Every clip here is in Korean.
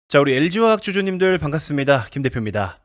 자, 우리 LG화학 주주님들 반갑습니다. 김 대표입니다.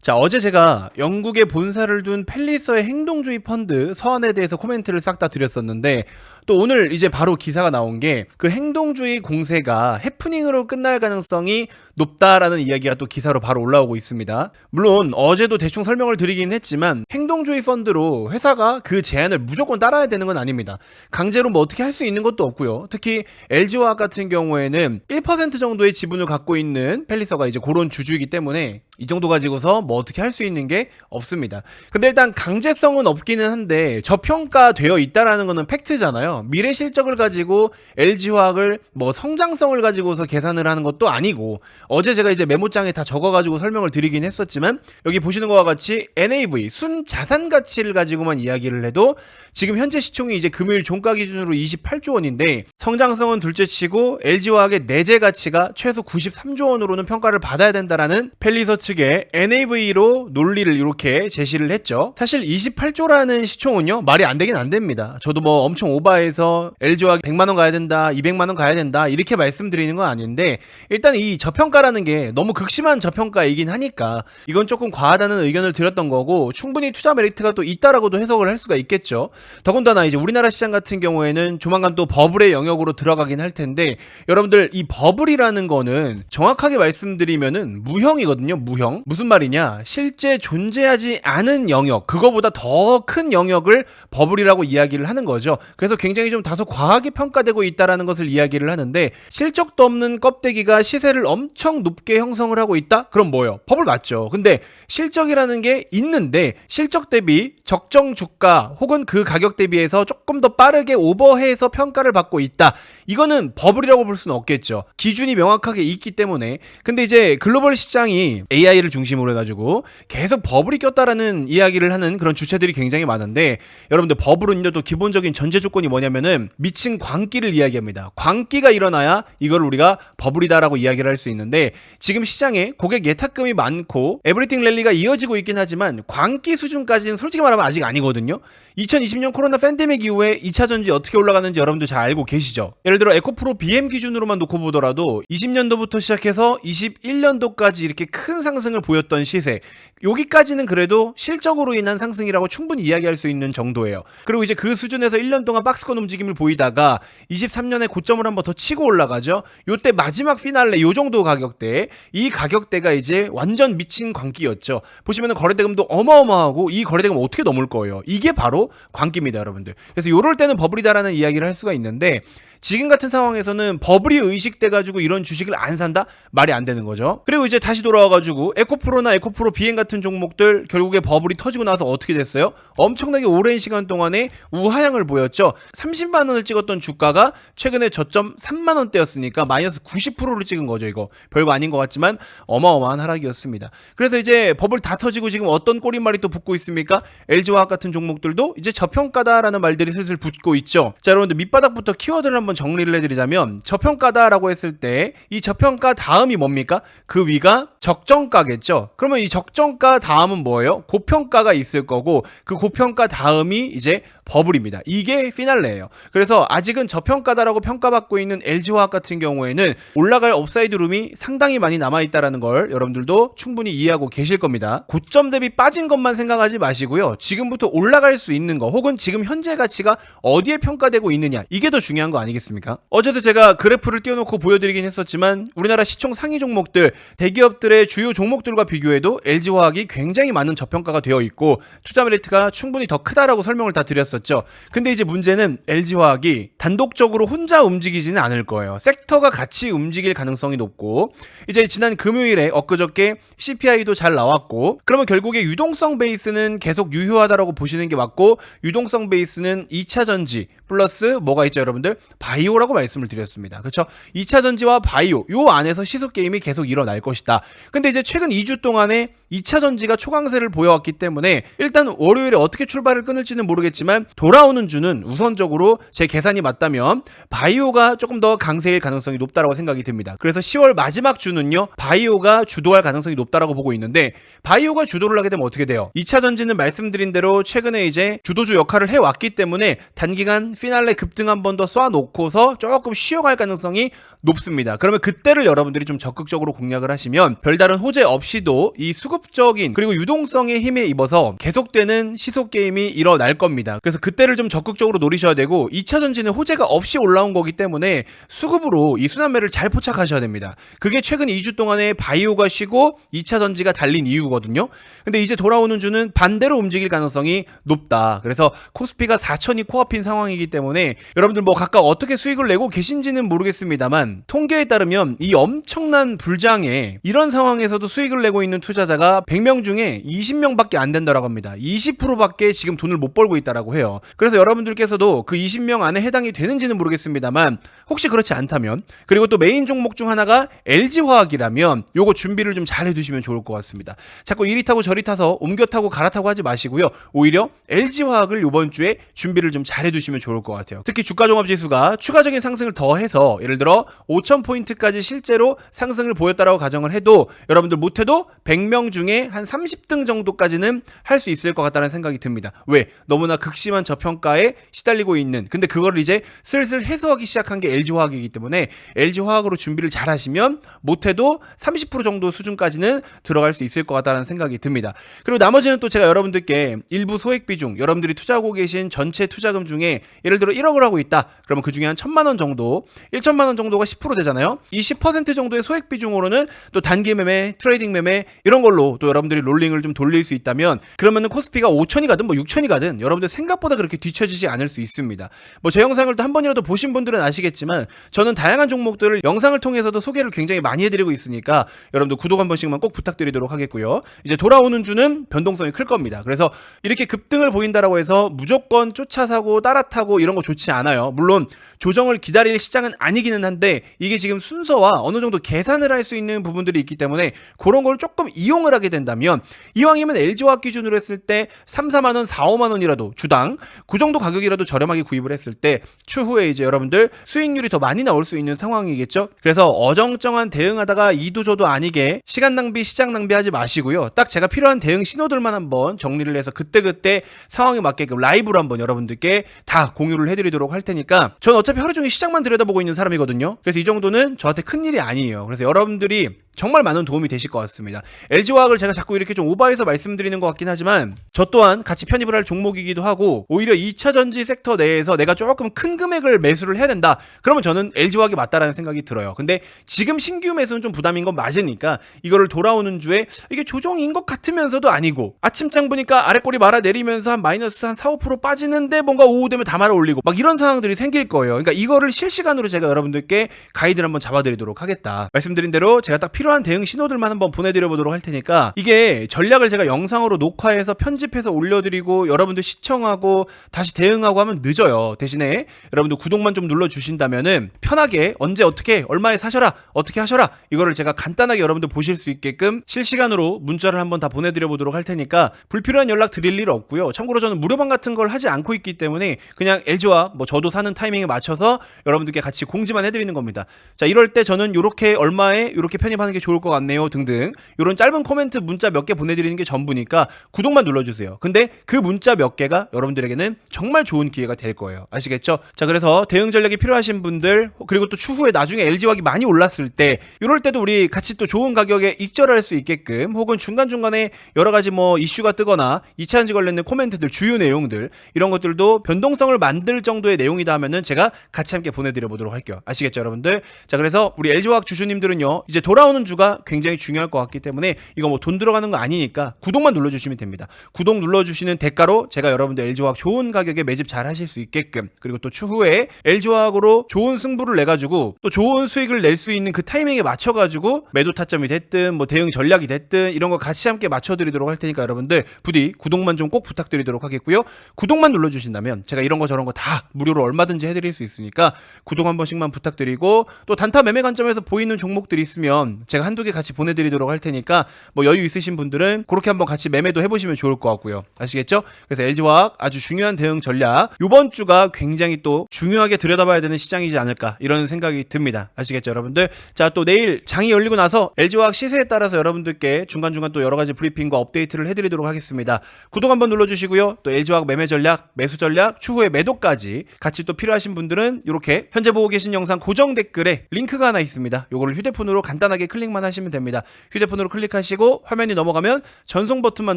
자, 어제 제가 영국에 본사를 둔 펠리서의 행동주의 펀드 서한에 대해서 코멘트를 싹 다 드렸었는데, 또 오늘 이제 바로 기사가 나온 게 그 행동주의 공세가 해프닝으로 끝날 가능성이 높다라는 이야기가 또 기사로 바로 올라오고 있습니다. 물론 어제도 대충 설명을 드리긴 했지만 행동주의 펀드로 회사가 그 제안을 무조건 따라야 되는 건 아닙니다. 강제로 뭐 어떻게 할 수 있는 것도 없고요. 특히 LG화학 같은 경우에는 1% 정도의 지분을 갖고 있는 펠리서가 이제 그런 주주이기 때문에 이 정도 가지고서 뭐 어떻게 할 수 있는 게 없습니다. 근데 일단 강제성은 없기는 한데 저평가되어 있다라는 거는 팩트잖아요. 미래 실적을 가지고 LG화학을 뭐 성장성을 가지고서 계산을 하는 것도 아니고, 어제 제가 이제 메모장에 다 적어가지고 설명을 드리긴 했었지만, 여기 보시는 것과 같이 NAV 순 자산 가치를 가지고만 이야기를 해도 지금 현재 시총이 이제 금요일 종가 기준으로 28조 원인데, 성장성은 둘째치고 LG화학의 내재 가치가 최소 93조 원으로는 평가를 받아야 된다라는 펠리서 측의 NAV로 논리를 이렇게 제시를 했죠. 사실 28조라는 시총은요, 말이 안 되긴 안 됩니다. 저도 뭐 엄청 오바해서 LG화학 100만 원 가야 된다, 200만 원 가야 된다 이렇게 말씀드리는 건 아닌데, 일단 이 저평가라는 게 너무 극심한 저평가이긴 하니까 이건 조금 과하다는 의견을 드렸던 거고, 충분히 투자 메리트가 또 있다라고도 해석을 할 수가 있겠죠. 더군다나 이제 우리나라 시장 같은 경우에는 조만간 또 버블의 영역으로 들어가긴 할 텐데, 여러분들 이 버블이라는 거는 정확하게 말씀드리면은 무형이거든요. 무형. 무슨 말이냐, 실제 존재하지 않은 영역, 그거보다 더 큰 영역을 버블이라고 이야기를 하는 거죠. 그래서 굉장히 좀 다소 과하게 평가되고 있다라는 것을 이야기를 하는데, 실적도 없는 껍데기가 시세를 엄청 높게 형성을 하고 있다? 그럼 뭐예요? 버블 맞죠. 근데 실적이라는 게 있는데 실적 대비 적정 주가 혹은 그 가격 대비해서 조금 더 빠르게 오버해서 평가를 받고 있다. 이거는 버블이라고 볼 수는 없겠죠. 기준이 명확하게 있기 때문에. 근데 이제 글로벌 시장이 AI를 중심으로 해가지고 계속 버블이 꼈다라는 이야기를 하는 그런 주체들이 굉장히 많은데, 여러분들 버블은요 또 기본적인 전제 조건이 뭐냐면은 미친 광기를 이야기합니다. 광기가 일어나야 이걸 우리가 버블이다라고 이야기를 할 수 있는데, 지금 시장에 고객 예탁금이 많고 에브리띵 랠리가 이어지고 있긴 하지만 광기 수준까지는 솔직히 말하면 아직 아니거든요. 2020년 코로나 팬데믹 이후에 2차 전지 어떻게 올라가는지 여러분들 잘 알고 계시죠. 예를 들어 에코프로 BM 기준으로만 놓고 보더라도 20년도부터 시작해서 21년도까지 이렇게 큰 상승을 보였던 시세, 여기까지는 그래도 실적으로 인한 상승이라고 충분히 이야기할 수 있는 정도예요. 그리고 이제 그 수준에서 1년 동안 박스권 움직임을 보이다가 23년에 고점을 한번 더 치고 올라가죠. 요때 마지막 피날레 요 정도 가격대, 이 가격대가 이제 완전 미친 광기였죠. 보시면은 거래대금도 어마어마하고, 이 거래대금 어떻게 넘을 거예요. 이게 바로 광기입니다, 여러분들. 그래서 요럴 때는 버블이다라는 이야기를 할 수가 있는데, 지금 같은 상황에서는 버블이 의식돼가지고 이런 주식을 안 산다? 말이 안 되는 거죠. 그리고 이제 다시 돌아와가지고 에코프로나 에코프로 비행 같은 종목들 결국에 버블이 터지고 나서 어떻게 됐어요? 엄청나게 오랜 시간 동안에 우하향을 보였죠. 30만 원을 찍었던 주가가 최근에 저점 3만 원대였으니까 마이너스 90%를 찍은 거죠. 이거 별거 아닌 것 같지만 어마어마한 하락이었습니다. 그래서 이제 버블 다 터지고 지금 어떤 꼬리말이 또 붙고 있습니까? LG화학 같은 종목들도 이제 저평가다라는 말들이 슬슬 붙고 있죠. 자, 여러분들 밑바닥부터 키워드를 한번 정리를 해드리자면, 저평가다라고 했을 때 이 저평가 다음이 뭡니까? 그 위가 적정가겠죠. 그러면 이 적정가 다음은 뭐예요? 고평가가 있을 거고, 그 고평가 다음이 이제 버블입니다. 이게 피날레예요. 그래서 아직은 저평가다라고 평가받고 있는 LG화학 같은 경우에는 올라갈 업사이드 룸이 상당히 많이 남아있다는 걸 여러분들도 충분히 이해하고 계실 겁니다. 고점 대비 빠진 것만 생각하지 마시고요. 지금부터 올라갈 수 있는 거, 혹은 지금 현재 가치가 어디에 평가되고 있느냐, 이게 더 중요한 거 아니겠습니까? 어제도 제가 그래프를 띄워놓고 보여드리긴 했었지만, 우리나라 시총 상위 종목들, 대기업들의 주요 종목들과 비교해도 LG화학이 굉장히 많은 저평가가 되어 있고 투자 메리트가 충분히 더 크다라고 설명을 다 드렸었죠. 근데 이제 문제는 LG화학이 단독적으로 혼자 움직이지는 않을 거예요. 섹터가 같이 움직일 가능성이 높고, 이제 지난 금요일에 엊그저께 CPI도 잘 나왔고, 그러면 결국에 유동성 베이스는 계속 유효하다라고 보시는 게 맞고, 유동성 베이스는 2차 전지 플러스 뭐가 있죠, 여러분들? 바이오라고 말씀을 드렸습니다. 그렇죠? 2차 전지와 바이오, 요 안에서 시속 게임이 계속 일어날 것이다. 근데 이제 최근 2주 동안에 2차 전지가 초강세를 보여왔기 때문에 일단 월요일에 어떻게 출발을 끊을지는 모르겠지만 돌아오는 주는 우선적으로 제 계산이 맞다면 바이오가 조금 더 강세일 가능성이 높다라고 생각이 듭니다. 그래서 10월 마지막 주는요, 바이오가 주도할 가능성이 높다라고 보고 있는데, 바이오가 주도를 하게 되면 어떻게 돼요? 2차 전지는 말씀드린 대로 최근에 이제 주도주 역할을 해왔기 때문에 단기간 피날레 급등 한 번 더 쏴놓고서 조금 쉬어갈 가능성이 높습니다. 그러면 그때를 여러분들이 좀 적극적으로 공략을 하시면 별다른 호재 없이도 이 수급적인 그리고 유동성의 힘에 입어서 계속되는 시속 게임이 일어날 겁니다. 그래서 그때를 좀 적극적으로 노리셔야 되고, 2차 전지는 호재가 없이 올라온 거기 때문에 수급으로 이 순환매를 잘 포착하셔야 됩니다. 그게 최근 2주 동안에 바이오가 쉬고 2차 전지가 달린 이유거든요. 근데 이제 돌아오는 주는 반대로 움직일 가능성이 높다. 그래서 코스피가 4천이 코앞인 상황이기 때문에 여러분들 뭐 각각 어떻게 수익을 내고 계신지는 모르겠습니다만, 통계에 따르면 이 엄청난 불장에 이런 상황에서도 수익을 내고 있는 투자자가 100명 중에 20명밖에 안 된다라고 합니다. 20%밖에 지금 돈을 못 벌고 있다라고 해요. 그래서 여러분들께서도 그 20명 안에 해당이 되는지는 모르겠습니다만, 혹시 그렇지 않다면, 그리고 또 메인 종목 중 하나가 LG화학이라면 요거 준비를 좀 잘 해두시면 좋을 것 같습니다. 자꾸 이리 타고 저리 타서 옮겨 타고 갈아타고 하지 마시고요. 오히려 LG화학을 이번 주에 준비를 좀 잘 해두시면 좋을 것 같아요. 특히 주가종합지수가 추가적인 상승을 더해서 예를 들어 5,000포인트까지 실제로 상승을 보였다라고 가정을 해도 여러분들 못해도 100명 중에 한 30등 정도까지는 할 수 있을 것 같다는 생각이 듭니다. 왜? 너무나 극심한 저평가에 시달리고 있는, 근데 그거를 이제 슬슬 해소하기 시작한 게 LG화학이기 때문에 LG화학으로 준비를 잘 하시면 못해도 30% 정도 수준까지는 들어갈 수 있을 것 같다는 생각이 듭니다. 그리고 나머지는 또 제가 여러분들께 일부 소액 비중, 여러분들이 투자하고 계신 전체 투자금 중에 예를 들어 1억을 하고 있다. 그러면 그 중에 한 1,000만 원 정도, 1천만 원 정도가 10% 되잖아요. 이 10% 정도의 소액 비중으로는 또 단기 매매, 트레이딩 매매 이런 걸로 또 여러분들이 롤링을 좀 돌릴 수 있다면, 그러면은 코스피가 5천이 가든 뭐 6천이 가든 여러분들 생각보다 그렇게 뒤처지지 않을 수 있습니다. 뭐 제 영상을 또 한 번이라도 보신 분들은 아시겠지만, 저는 다양한 종목들을 영상을 통해서도 소개를 굉장히 많이 해드리고 있으니까 여러분들 구독 한 번씩만 꼭 부탁드리도록 하겠고요. 이제 돌아오는 주는 변동성이 클 겁니다. 그래서 이렇게 급등을 보인다라고 해서 무조건 쫓아사고 따라타고 이런 거 좋지 않아요. 물론 조정을 기다릴 시장은 아니기는 한데, 이게 지금 순서와 어느 정도 계산을 할 수 있는 부분들이 있기 때문에 그런 걸 조금 이용을 하게 된다면, 이왕이면 LG화학 기준으로 했을 때 3, 4만 원, 4, 5만 원이라도 주당 그 정도 가격이라도 저렴하게 구입을 했을 때 추후에 이제 여러분들 수익률이 더 많이 나올 수 있는 상황이겠죠. 그래서 어정쩡한 대응하다가 이도저도 아니게 시간 낭비, 시장 낭비하지 마시고요. 딱 제가 필요한 대응 신호들만 한번 정리를 해서 그때그때 상황에 맞게끔 라이브로 한번 여러분들께 다 공유를 해드리도록 할 테니까, 저는 어차피 하루 종일 시장만 들여다보고 있는 사람이거든요. 그래서 이 정도는 저한테 큰일이 아니에요. 그래서 여러분들이 정말 많은 도움이 되실 것 같습니다. LG화학을 제가 자꾸 이렇게 좀 오버해서 말씀드리는 것 같긴 하지만, 저 또한 같이 편입을 할 종목이기도 하고, 오히려 2차 전지 섹터 내에서 내가 조금 큰 금액을 매수를 해야 된다, 그러면 저는 LG화학이 맞다라는 생각이 들어요. 근데 지금 신규 매수는 좀 부담인 건 맞으니까 이거를 돌아오는 주에 이게 조정인 것 같으면서도 아니고, 아침장 보니까 아래꼬리 말아 내리면서 한 마이너스 한 4, 5% 빠지는데 뭔가 오후 되면 다 말아 올리고 막 이런 상황들이 생길 거예요. 그러니까 이거를 실시간으로 제가 여러분들께 가이드를 한번 잡아드리도록 하겠다. 말씀드린 대로 제가 딱 필요한 대응 신호들만 한번 보내드려 보도록 할 테니까, 이게 전략을 제가 영상으로 녹화해서 편집해서 올려드리고 여러분들 시청하고 다시 대응하고 하면 늦어요. 대신에 여러분들 구독만 좀 눌러주신다면은 편하게 언제 어떻게 얼마에 사셔라, 어떻게 하셔라, 이거를 제가 간단하게 여러분들 보실 수 있게끔 실시간으로 문자를 한번 다 보내드려 보도록 할 테니까 불필요한 연락 드릴 일 없고요. 참고로 저는 무료방 같은 걸 하지 않고 있기 때문에 그냥 LG화학 뭐 저도 사는 타이밍에 맞춰서 여러분들께 같이 공지만 해드리는 겁니다. 자, 이럴 때 저는 요렇게 얼마에 요렇게 편입하는 게 좋을 것 같네요 등등 이런 짧은 코멘트 문자 몇 개 보내드리는 게 전부니까 구독만 눌러주세요. 근데 그 문자 몇 개가 여러분들에게는 정말 좋은 기회가 될 거예요. 아시겠죠? 자, 그래서 대응 전략이 필요하신 분들, 그리고 또 추후에 나중에 LG화학이 많이 올랐을 때 이럴 때도 우리 같이 또 좋은 가격에 익절할 수 있게끔, 혹은 중간중간에 여러 가지 뭐 이슈가 뜨거나 2차 전지 관련된 코멘트들, 주요 내용들 이런 것들도 변동성을 만들 정도의 내용이다 하면은 제가 같이 함께 보내드려 보도록 할게요. 아시겠죠, 여러분들? 자, 그래서 우리 LG화학 주주님들은요, 이제 돌아오는 주가 굉장히 중요할 것 같기 때문에 이거 뭐 돈 들어가는 거 아니니까 구독만 눌러주시면 됩니다. 구독 눌러주시는 대가로 제가 여러분들 LG화학 좋은 가격에 매집 잘 하실 수 있게끔, 그리고 또 추후에 LG화학으로 좋은 승부를 내가지고 또 좋은 수익을 낼 수 있는 그 타이밍에 맞춰가지고 매도 타점이 됐든 뭐 대응 전략이 됐든 이런 거 같이 함께 맞춰드리도록 할 테니까 여러분들 부디 구독만 좀 꼭 부탁드리도록 하겠고요. 구독만 눌러주신다면 제가 이런 거 저런 거 다 무료로 얼마든지 해드릴 수 있으니까 구독 한 번씩만 부탁드리고, 또 단타 매매 관점에서 보이는 종목들이 있으면 제가 한두 개 같이 보내드리도록 할 테니까 뭐 여유 있으신 분들은 그렇게 한번 같이 매매도 해보시면 좋을 것 같고요. 아시겠죠? 그래서 LG화학 아주 중요한 대응 전략, 이번 주가 굉장히 또 중요하게 들여다봐야 되는 시장이지 않을까 이런 생각이 듭니다. 아시겠죠 여러분들? 자, 또 내일 장이 열리고 나서 LG화학 시세에 따라서 여러분들께 중간중간 또 여러가지 브리핑과 업데이트를 해드리도록 하겠습니다. 구독 한번 눌러주시고요. 또 LG화학 매매 전략, 매수 전략, 추후에 매도까지 같이 또 필요하신 분들은 이렇게 현재 보고 계신 영상 고정 댓글에 링크가 하나 있습니다. 요거를 휴대폰으로 간단하게 클릭만 하시면 됩니다. 휴대폰으로 클릭하시고 화면이 넘어가면 전송 버튼만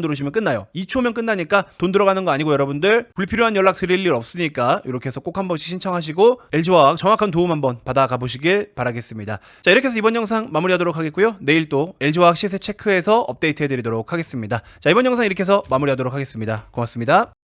누르시면 끝나요. 2초면 끝나니까 돈 들어가는 거 아니고 여러분들 불필요한 연락 드릴 일 없으니까 이렇게 해서 꼭 한 번씩 신청하시고 LG화학 정확한 도움 한번 받아가 보시길 바라겠습니다. 자, 이렇게 해서 이번 영상 마무리하도록 하겠고요. 내일 또 LG화학 시세 체크해서 업데이트 해드리도록 하겠습니다. 자, 이번 영상 이렇게 해서 마무리하도록 하겠습니다. 고맙습니다.